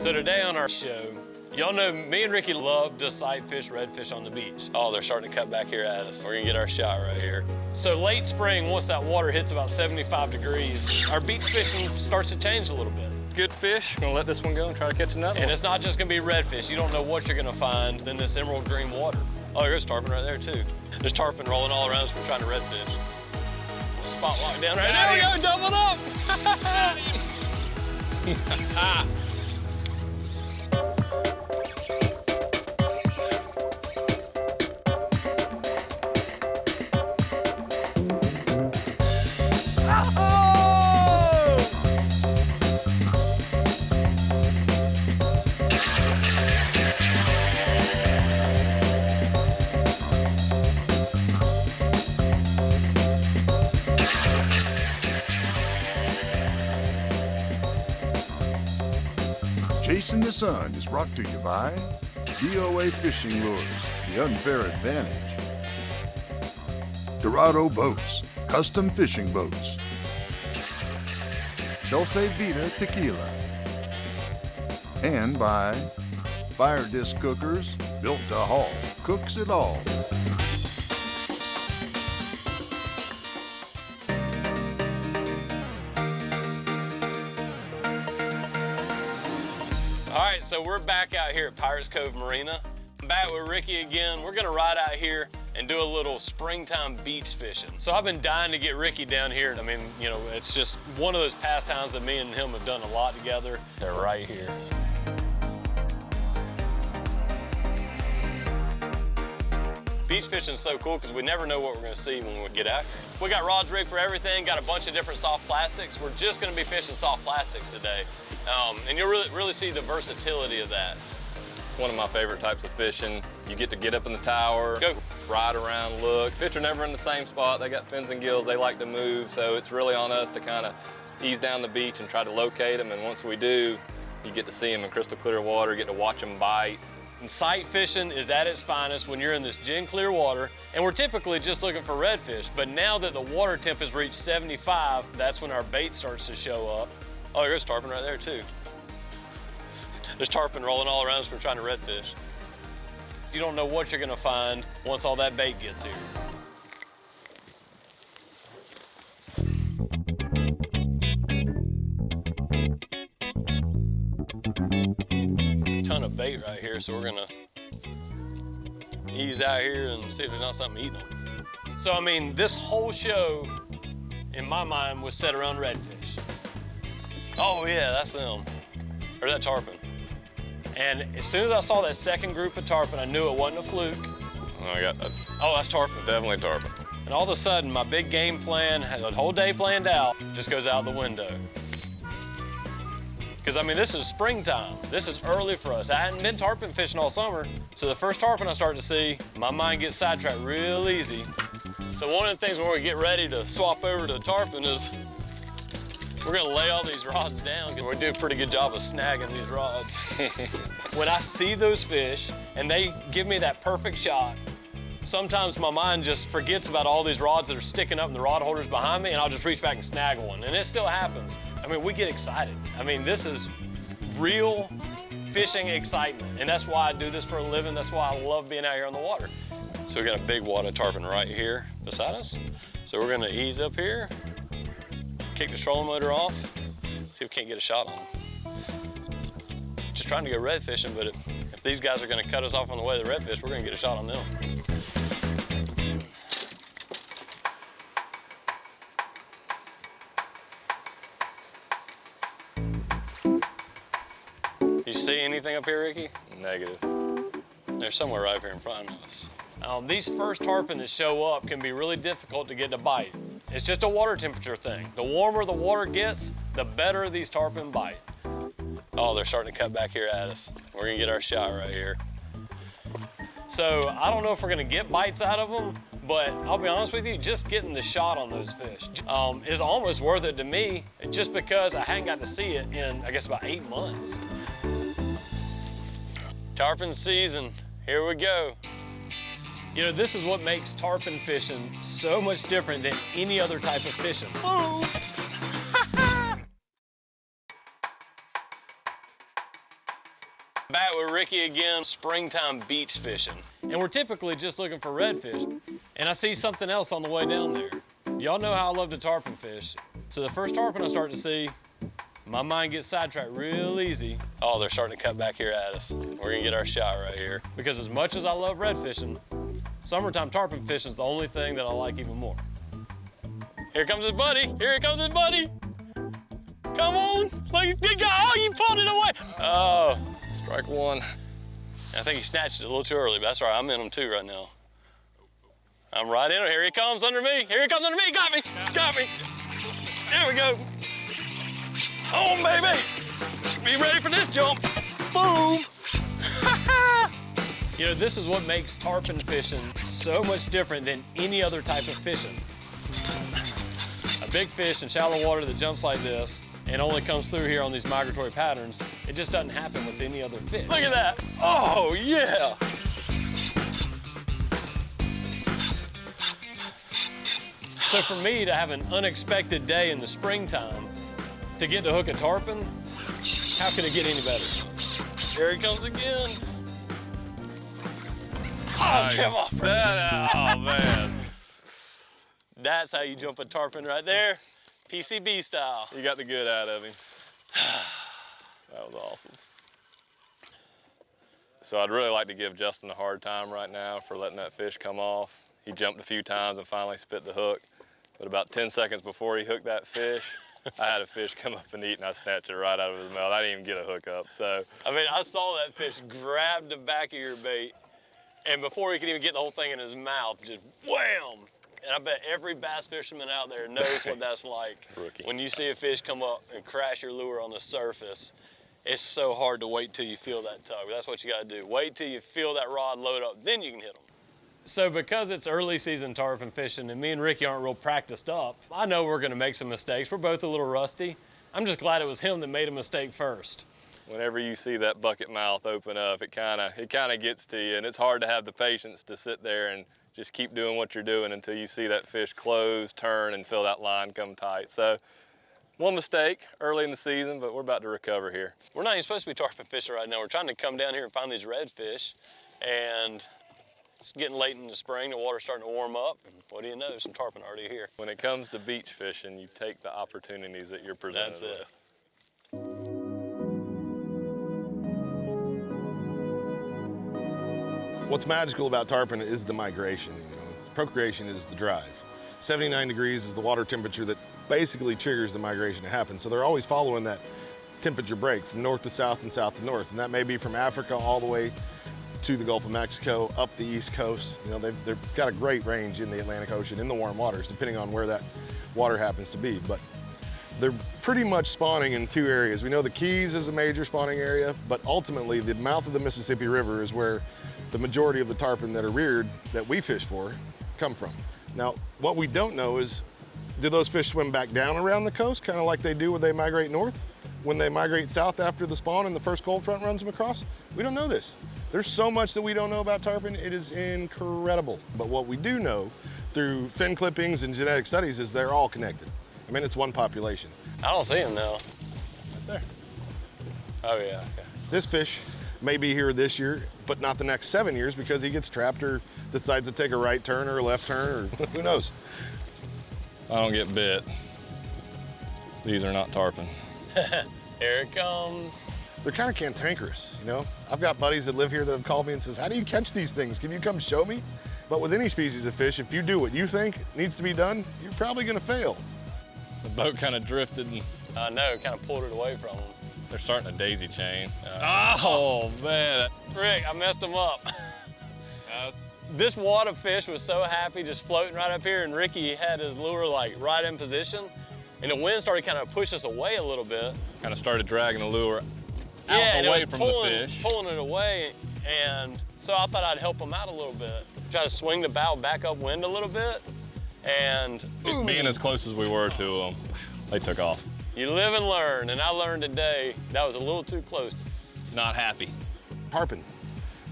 So today on our show, y'all know me and Ricky love to sight fish redfish on the beach. Oh, they're starting to cut back here at us. We're gonna get our shot right here. So late spring, once that water hits about 75 degrees, our beach fishing starts to change a little bit. Good fish. Gonna let this one go and try to catch another one. And it's not just gonna be redfish. You don't know what you're gonna find in this emerald green water. Oh, there's tarpon right there too. There's tarpon rolling all around us. We're trying to redfish. Spot locked down right there. There we go, doubled up. Chasin the Sun is brought to you by DOA Fishing Lures, the unfair advantage. Dorado Boats, custom fishing boats. Dulce Vida Tequila. And by Fire Disc Cookers, built to haul, cooks it all. All right, so we're back out here at Pirates Cove Marina. I'm back with Ricky again. We're gonna ride out here and do a little springtime beach fishing. So I've been dying to get Ricky down here. I mean, you know, it's just one of those pastimes that me and him have done a lot together. They're right here. Beach fishing is so cool because we never know what we're gonna see when we get out here. We got rods rigged for everything, got a bunch of different soft plastics. We're just gonna be fishing soft plastics today. And you'll really see the versatility of that. One of my favorite types of fishing. You get to get up in the tower, go ride around, look. Fish are never in the same spot. They got fins and gills, they like to move, so it's really on us to kind of ease down the beach and try to locate them, and once we do, you get to see them in crystal clear water, get to watch them bite. And sight fishing is at its finest when you're in this gin clear water, and we're typically just looking for redfish, but now that the water temp has reached 75, that's when our bait starts to show up. Oh, there's tarpon right there too. There's tarpon rolling all around us. We're trying to redfish. You don't know what you're gonna find once all that bait gets here. Ton of bait right here, so we're gonna ease out here and see if there's not something eating them. So, I mean, this whole show, in my mind, was set around redfish. Oh yeah, that's them, or that tarpon. And as soon as I saw that second group of tarpon, I knew it wasn't a fluke. Oh, that's tarpon. Definitely tarpon. And all of a sudden, my big game plan, the whole day planned out, just goes out the window. Because I mean, this is springtime. This is early for us. I hadn't been tarpon fishing all summer, so the first tarpon I start to see, my mind gets sidetracked real easy. So one of the things when we get ready to swap over to tarpon is we're gonna lay all these rods down. We do a pretty good job of snagging these rods. When I see those fish and they give me that perfect shot, sometimes my mind just forgets about all these rods that are sticking up in the rod holders behind me, and I'll just reach back and snag one. And it still happens. I mean, we get excited. I mean, this is real fishing excitement. And that's why I do this for a living. That's why I love being out here on the water. So we got a big wad of tarpon right here beside us. So we're gonna ease up here, kick the trolling motor off, see if we can't get a shot on them. Just trying to go red fishing, but if these guys are gonna cut us off on the way to the redfish, we're gonna get a shot on them. You see anything up here, Ricky? Negative. They're somewhere right here in front of us. These first tarpon that show up can be really difficult to get to bite. It's just a water temperature thing. The warmer the water gets, the better these tarpon bite. Oh, they're starting to cut back here at us. We're gonna get our shot right here. So I don't know if we're gonna get bites out of them, but I'll be honest with you, just getting the shot on those fish is almost worth it to me, just because I hadn't got to see it in, I guess, about 8 months. Tarpon season, here we go. You know, this is what makes tarpon fishing so much different than any other type of fishing. Oh. Back with Ricky again, springtime beach fishing. And we're typically just looking for redfish. And I see something else on the way down there. Y'all know how I love to tarpon fish. So the first tarpon I start to see, my mind gets sidetracked real easy. Oh, they're starting to cut back here at us. We're gonna get our shot right here. Because as much as I love red fishing, summertime tarpon fishing is the only thing that I like even more. Here comes his buddy. Here comes his buddy. Come on. Look, oh, you pulled it away. Oh, Strike one. I think he snatched it a little too early, but that's all right. I'm in him too right now. I'm right in it. Here he comes under me. Here he comes under me. Got me. Got me. There we go. Oh, baby. Be ready for this jump. Boom. You know, this is what makes tarpon fishing so much different than any other type of fishing. A big fish in shallow water that jumps like this and only comes through here on these migratory patterns, it just doesn't happen with any other fish. Look at that. Oh, yeah. So for me to have an unexpected day in the springtime, to get to hook a tarpon, how can it get any better? Here he comes again. Nice. Oh, come on. Oh, man. That's how you jump a tarpon right there, PCB style. You got the good out of him. That was awesome. So I'd really like to give Justin a hard time right now for letting that fish come off. He jumped a few times and finally spit the hook. But about 10 seconds before he hooked that fish, I had a fish come up and eat, and I snatched it right out of his mouth. I didn't even get a hook up, so. I mean, I saw that fish grab the back of your bait, and before he could even get the whole thing in his mouth, just wham! And I bet every bass fisherman out there knows what that's like. Rookie. When you see a fish come up and crash your lure on the surface, it's so hard to wait till you feel that tug. That's what you gotta do. Wait till you feel that rod load up, then you can hit them. So because it's early season tarpon fishing and me and Ricky aren't real practiced up, I know we're gonna make some mistakes. We're both a little rusty. I'm just glad it was him that made a mistake first. Whenever you see that bucket mouth open up, it kinda gets to you, and it's hard to have the patience to sit there and just keep doing what you're doing until you see that fish close, turn, and feel that line come tight. So, one mistake early in the season, but we're about to recover here. We're not even supposed to be tarpon fishing right now. We're trying to come down here and find these redfish, and it's getting late in the spring. The water's starting to warm up, and what do you know? There's some tarpon already here. When it comes to beach fishing, you take the opportunities that you're presented with. That's it. What's magical about tarpon is the migration. You know, procreation is the drive. 79 degrees is the water temperature that basically triggers the migration to happen. So they're always following that temperature break from north to south and south to north. And that may be from Africa all the way to the Gulf of Mexico, up the East Coast. You know, they've got a great range in the Atlantic Ocean, in the warm waters, depending on where that water happens to be. But they're pretty much spawning in two areas. We know the Keys is a major spawning area, but ultimately the mouth of the Mississippi River is where the majority of the tarpon that are reared that we fish for come from. Now, what we don't know is, do those fish swim back down around the coast, kind of like they do when they migrate north? When they migrate south after the spawn and the first cold front runs them across? We don't know this. There's so much that we don't know about tarpon, it is incredible. But what we do know through fin clippings and genetic studies is they're all connected. I mean, it's one population. I don't see him now. Right there. Oh, yeah. Okay. This fish may be here this year, but not the next 7 years because he gets trapped or decides to take a right turn or a left turn, or who knows. I don't get bit. These are not tarpon. Here it comes. They're kind of cantankerous, you know? I've got buddies that live here that have called me and says, how do you catch these things? Can you come show me? But with any species of fish, if you do what you think needs to be done, you're probably gonna fail. The boat kind of drifted and I know, kind of pulled it away from him. they're starting a daisy chain. Oh, man. Rick, I messed him up. This wad of fish was so happy just floating right up here, and Ricky had his lure like right in position, and the wind started kind of push us away a little bit. Kind of started dragging the lure out and away it was from pulling, the fish. pulling it away, and so I thought I'd help him out a little bit. Try to swing the bow back upwind a little bit, and Being as close as we were to them, they took off. you live and learn, and I learned today that was a little too close. Not happy. Tarpon,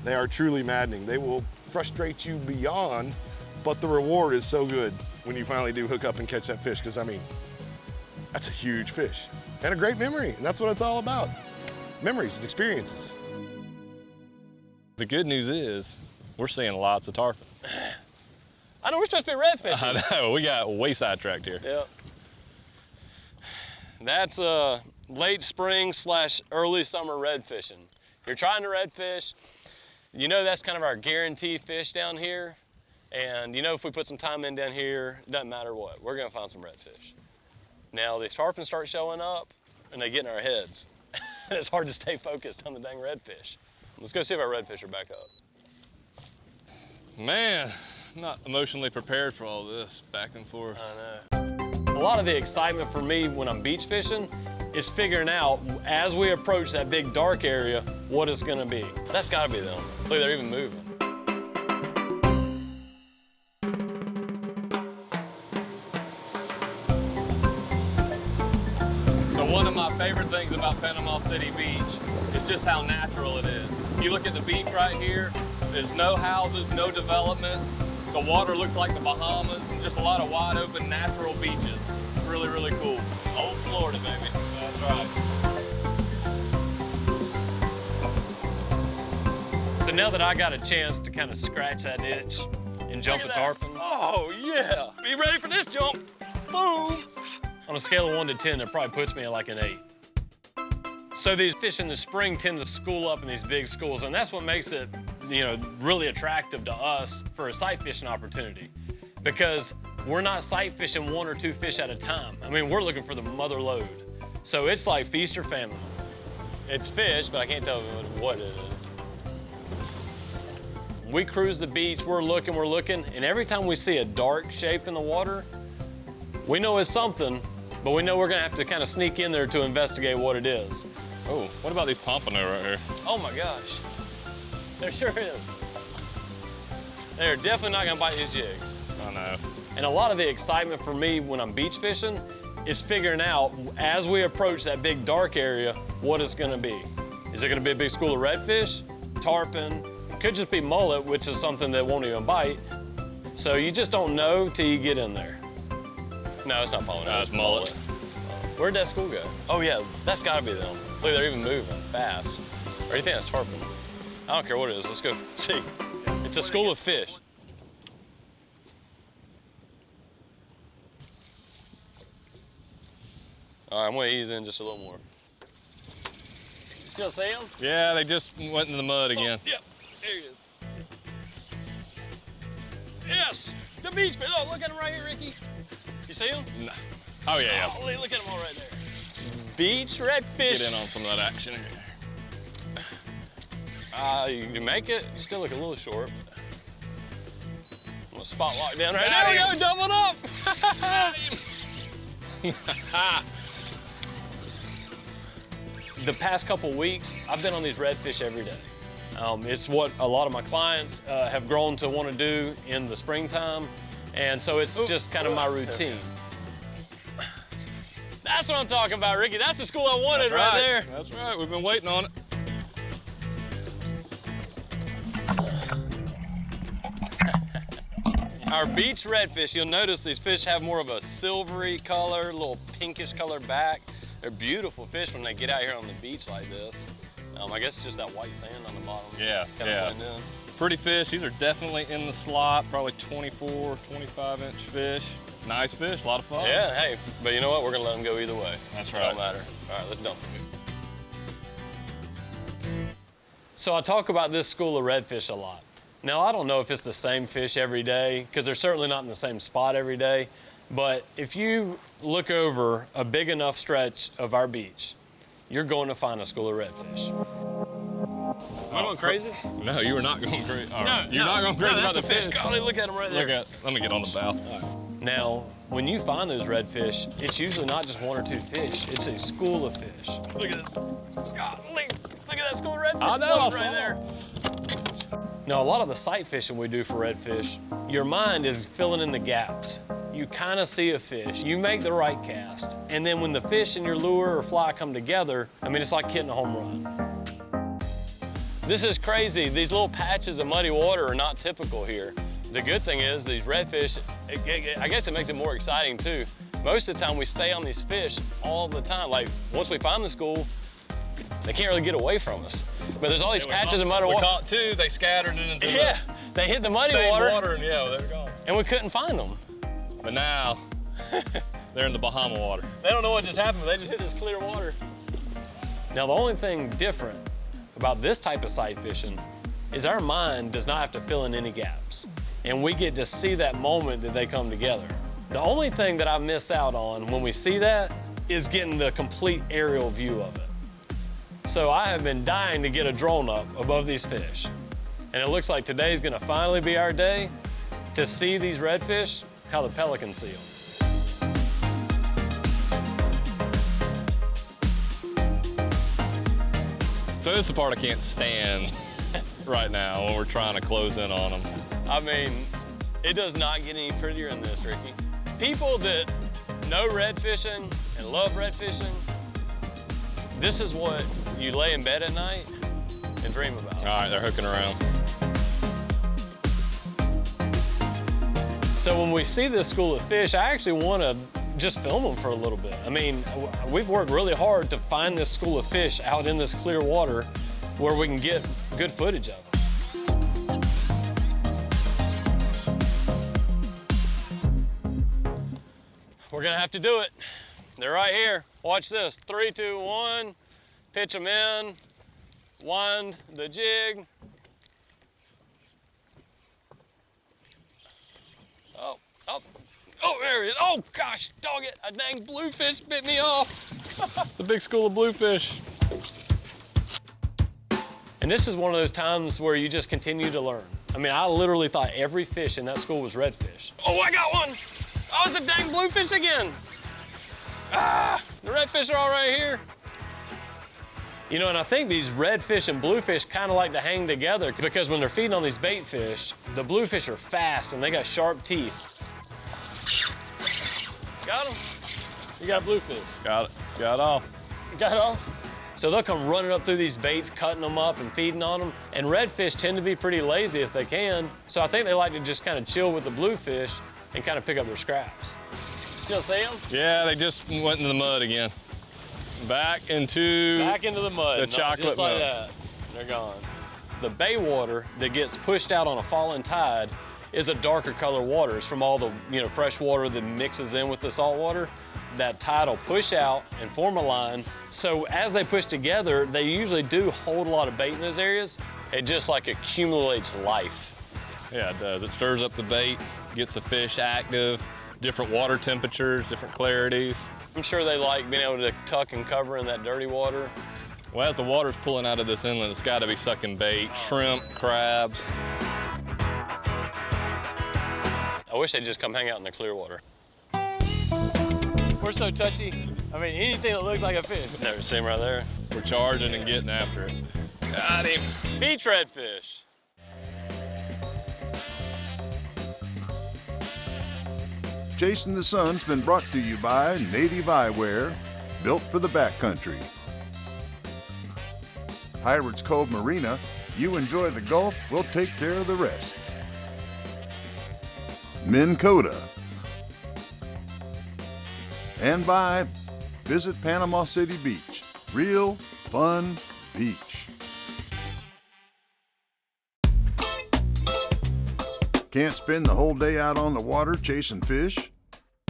they are truly maddening. They will frustrate you beyond, but the reward is so good when you finally do hook up and catch that fish, because I mean, that's a huge fish and a great memory, and that's what it's all about. Memories and experiences. The good news is we're seeing lots of tarpon. I know we're supposed to be redfishing. I know, we got way sidetracked here. Yep. That's late spring / early summer red fishing. You're trying to redfish. You know that's kind of our guarantee fish down here. And you know if we put some time in down here, it doesn't matter what, we're gonna find some redfish. Now these tarpon start showing up and they get in our heads. And it's hard to stay focused on the dang redfish. Let's go see if our redfish are back up. Man, I'm not emotionally prepared for all this back and forth. I know. A lot of the excitement for me when I'm beach fishing is figuring out, as we approach that big dark area, what it's gonna be. That's gotta be them. Look, they're even moving. So one of my favorite things about Panama City Beach is just how natural it is. You look at the beach right here, there's no houses, no development. The water looks like the Bahamas, just a lot of wide open natural beaches. Really, really cool. Old Florida, baby. That's right. So now that I got a chance to kind of scratch that itch and jump a tarpon. Oh, yeah. Be ready for this jump. Boom. On a scale of 1 to 10, it probably puts me at like an 8. So these fish in the spring tend to school up in these big schools, and that's what makes it, you know, really attractive to us for a sight fishing opportunity. Because we're not sight fishing 1 or 2 fish at a time. I mean, we're looking for the mother lode. So it's like feast or famine. It's fish, but I can't tell what it is. We cruise the beach, we're looking, and every time we see a dark shape in the water, we know it's something, but we know we're gonna have to kind of sneak in there to investigate what it is. Oh, what about these pompano right here? Oh my gosh, there sure is. They're definitely not gonna bite these jigs. I know. And a lot of the excitement for me when I'm beach fishing is figuring out, as we approach that big dark area, what it's gonna be. Is it gonna be a big school of redfish, tarpon? It could just be mullet, which is something that won't even bite. So you just don't know till you get in there. No, it's not pollinator. No, it's mullet. Where'd that school go? Oh yeah, that's gotta be them. Look, they're even moving fast. Or do you think that's tarpon? I don't care what it is, let's go see. It's a school of fish. All right, I'm gonna ease in just a little more. You still see him? Yeah, they just went in the mud again. Oh, yep, there he is. Yes, the beach fish. Oh, look at him right here, Ricky. You see him? No. Oh, yeah, Oh, look at him all right there. Beach redfish. Get in on some of that action here. You make it. You still look a little short. I'm gonna spot lock down right Got there. him. We go, double up. The past couple weeks, I've been on these redfish every day. It's what a lot of my clients have grown to want to do in the springtime, and so it's just kind of my routine. That's what I'm talking about, Ricky. That's the school I wanted right there. That's right. We've been waiting on it. Our beach redfish, you'll notice these fish have more of a silvery color, a little pinkish color back. They're beautiful fish when they get out here on the beach like this. I guess it's just that white sand on the bottom. Yeah, kind of blend in. Pretty fish. These are definitely in the slot, probably 24, 25-inch fish. Nice fish, a lot of fun. Yeah, hey, but you know what? We're gonna let them go either way. That's It right. don't matter. All right, let's dump them. So I talk about this school of redfish a lot. Now, I don't know if it's the same fish every day, because they're certainly not in the same spot every day, but if you look over a big enough stretch of our beach, you're going to find a school of redfish. Am I going crazy? No, you were not going crazy. All right. You're no, not going crazy no, about that's the the fish. Golly, look at them right there. Let me get on the bow. Now, when you find those redfish, it's usually not just 1 or 2 fish. It's a school of fish. Look at this. Golly, look at that school of redfish I know, floating right there. Now, a lot of the sight fishing we do for redfish, your mind is filling in the gaps. You kind of see a fish, you make the right cast, and then when the fish and your lure or fly come together, I mean, it's like hitting a home run. This is crazy. These little patches of muddy water are not typical here. The good thing is these redfish, I guess it makes it more exciting too. Most of the time we stay on these fish all the time. Like once we find the school, They can't really get away from us. But there's all these patches of muddy water. We caught two, they scattered into Yeah, they hit the muddy water. And yeah, they're gone. And we couldn't find them. But now, they're in the Bahama water. They don't know what just happened, but they just hit this clear water. Now, the only thing different about this type of sight fishing is our mind does not have to fill in any gaps. And we get to see that moment that they come together. The only thing that I miss out on when we see that is getting the complete aerial view of it. So I have been dying to get a drone up above these fish. And it looks like today's gonna finally be our day to see these redfish how the pelicans see them. So this is the part I can't stand right now when we're trying to close in on them. I mean, it does not get any prettier than this, Ricky. People that know red fishing and love red fishing, this is what you lay in bed at night and dream about. All right, they're hooking around. So when we see this school of fish, I actually want to just film them for a little bit. I mean, we've worked really hard to find this school of fish out in this clear water where we can get good footage of them. We're gonna have to do it. They're right here. Watch this. 3, 2, 1. Pitch them in. Wind the jig. Oh, oh, oh, there it is. Oh, gosh, dog it. A dang bluefish bit me off. The big school of bluefish. And this is one of those times where you just continue to learn. I mean, I literally thought every fish in that school was redfish. Oh, I got one. Oh, it's a dang bluefish again. Ah, the redfish are all right here. You know, and I think these redfish and bluefish kind of like to hang together because when they're feeding on these bait fish, the bluefish are fast and they got sharp teeth. Got him. You got bluefish. Got it. Got off. Got off. So they'll come running up through these baits, cutting them up and feeding on them. And redfish tend to be pretty lazy if they can. So I think they like to just kind of chill with the bluefish and kind of pick up their scraps. Still see them? Yeah, they just went into the mud again. Back into the mud. The chocolate just like mud. that. They're gone. The bay water that gets pushed out on a falling tide is a darker color water. It's from all the fresh water that mixes in with the salt water. That tide will push out and form a line. So as they push together, they usually do hold a lot of bait in those areas. It just like accumulates life. Yeah, it does. It stirs up the bait, gets the fish active, different water temperatures, different clarities. I'm sure they like being able to tuck and cover in that dirty water. Well, as the water's pulling out of this inlet, it's got to be sucking bait, shrimp, crabs. I wish they'd just come hang out in the clear water. We're so touchy. I mean, anything that looks like a fish. Never see him right there. We're charging and getting after it. Got him. Beach redfish. Chasin the Sun's been brought to you by Native Eyewear, built for the backcountry. Pirates Cove Marina, you enjoy the Gulf, we'll take care of the rest. Minn Kota. And by Visit Panama City Beach, real fun beach. Can't spend the whole day out on the water chasing fish?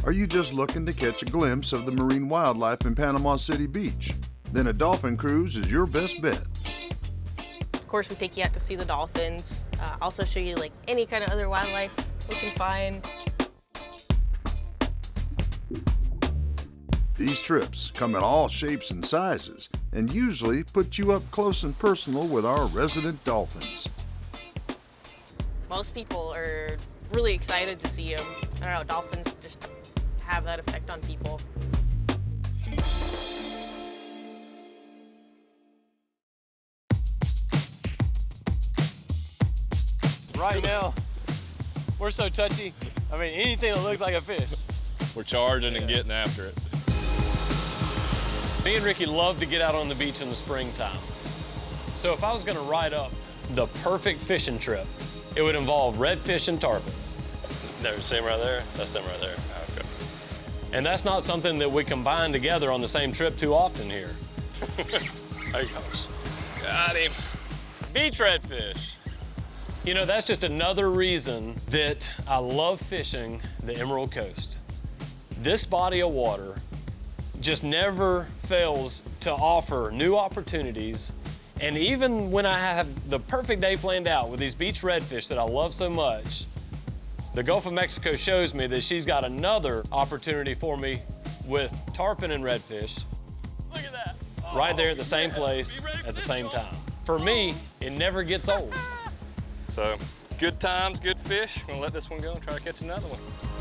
Are you just looking to catch a glimpse of the marine wildlife in Panama City Beach? Then a dolphin cruise is your best bet. Of course, we take you out to see the dolphins. Also show you like any kind of other wildlife we can find. These trips come in all shapes and sizes and usually put you up close and personal with our resident dolphins. Most people are really excited to see them. I don't know, dolphins just have that effect on people. Right now, we're so touchy. I mean, anything that looks like a fish. We're charging and getting after it. Me and Ricky love to get out on the beach in the springtime. So if I was gonna write up the perfect fishing trip, it would involve redfish and tarpon. There, see them right there? That's them right there. Okay. And that's not something that we combine together on the same trip too often here. There he goes. Got him. Beach redfish. You know, that's just another reason that I love fishing the Emerald Coast. This body of water just never fails to offer new opportunities. And even when I have the perfect day planned out with these beach redfish that I love so much, the Gulf of Mexico shows me that she's got another opportunity for me with tarpon and redfish. Look at that. Right there at the same place at the same time. For me, it never gets old. So, good times, good fish. I'm gonna let this one go and try to catch another one.